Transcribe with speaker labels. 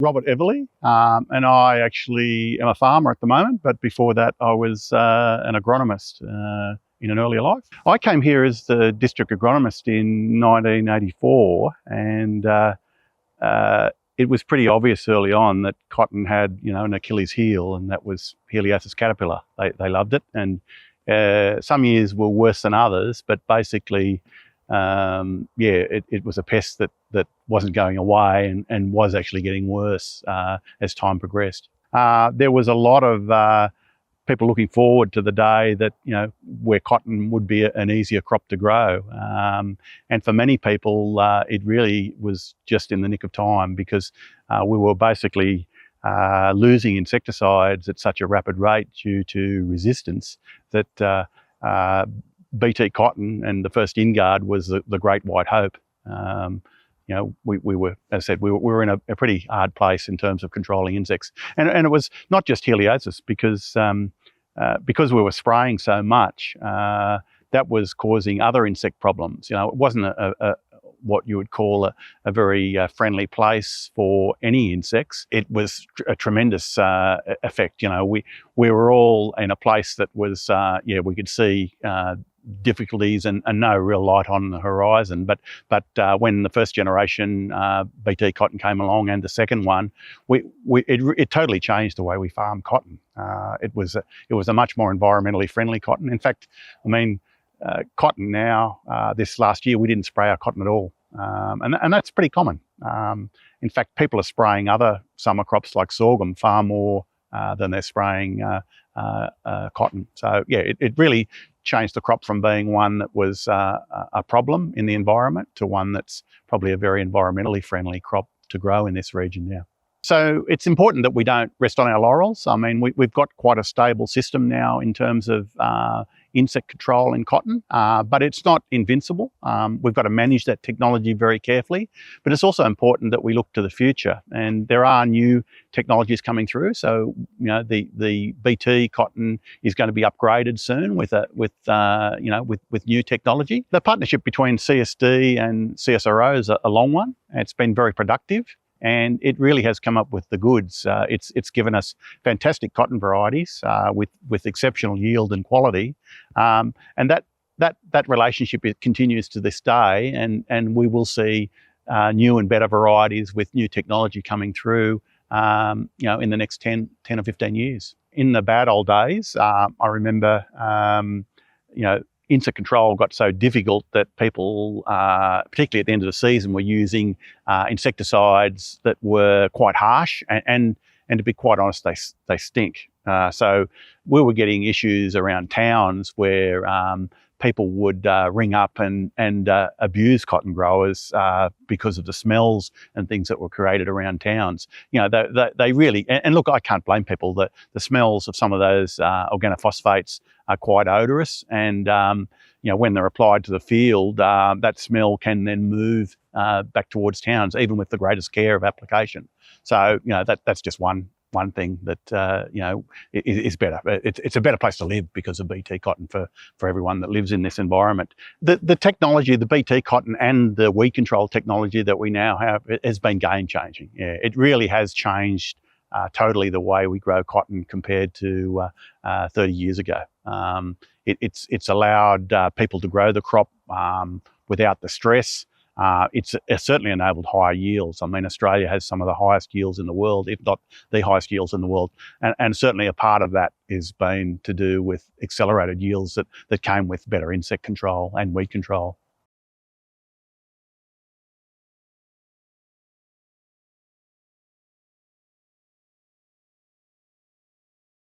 Speaker 1: Robert Eveleigh, and I actually am a farmer at the moment, but before that I was an agronomist in an earlier life. I came here as the district agronomist in 1984, and it was pretty obvious early on that cotton had, an Achilles heel, and that was Heliosis caterpillar. They loved it, and some years were worse than others, but basically, it was a pest that wasn't going away and was actually getting worse as time progressed. There was a lot of people looking forward to the day that, where cotton would be an easier crop to grow. And for many people, it really was just in the nick of time, because we were basically losing insecticides at such a rapid rate due to resistance that BT cotton and the first InGuard was the great white hope. We were, as I said, we were in a pretty hard place in terms of controlling insects, and it was not just Heliosis, because we were spraying so much, that was causing other insect problems. It wasn't what you would call a very friendly place for any insects. It was a tremendous effect. We were all in a place that was, we could see difficulties and no real light on the horizon. But when the first generation BT cotton came along, and the second one, it totally changed the way we farm cotton. It was a much more environmentally friendly cotton. In fact, cotton now, this last year, we didn't spray our cotton at all. And that's pretty common. In fact, people are spraying other summer crops like sorghum far more than they're spraying cotton. So yeah, it really changed the crop from being one that was a problem in the environment to one that's probably a very environmentally friendly crop to grow in this region now. So it's important that we don't rest on our laurels. We've got quite a stable system now in terms of insect control in cotton, but it's not invincible. We've got to manage that technology very carefully, but it's also important that we look to the future, and there are new technologies coming through. So, the BT cotton is going to be upgraded soon with new technology. The partnership between CSD and CSIRO is a long one. It's been very productive, and it really has come up with the goods. It's given us fantastic cotton varieties with exceptional yield and quality, and that relationship, it continues to this day, and we will see new and better varieties with new technology coming through, in the next 10 or 15 years. In the bad old days, I remember, insect control got so difficult that people, particularly at the end of the season, were using insecticides that were quite harsh, and to be quite honest, they stink. So we were getting issues around towns where people would ring up and abuse cotton growers because of the smells and things that were created around towns. They really, and look, I can't blame people. The smells of some of those organophosphates are quite odorous, and when they're applied to the field, that smell can then move back towards towns, even with the greatest care of application. So that's just one thing that is better. It's a better place to live because of BT cotton for everyone that lives in this environment. The technology, the BT cotton and the weed control technology that we now have, it has been game changing. Yeah, it really has changed totally the way we grow cotton compared to 30 years ago. It's allowed people to grow the crop without the stress. It's certainly enabled higher yields. Australia has some of the highest yields in the world, if not the highest yields in the world. And certainly a part of that has been to do with accelerated yields that came with better insect control and weed control.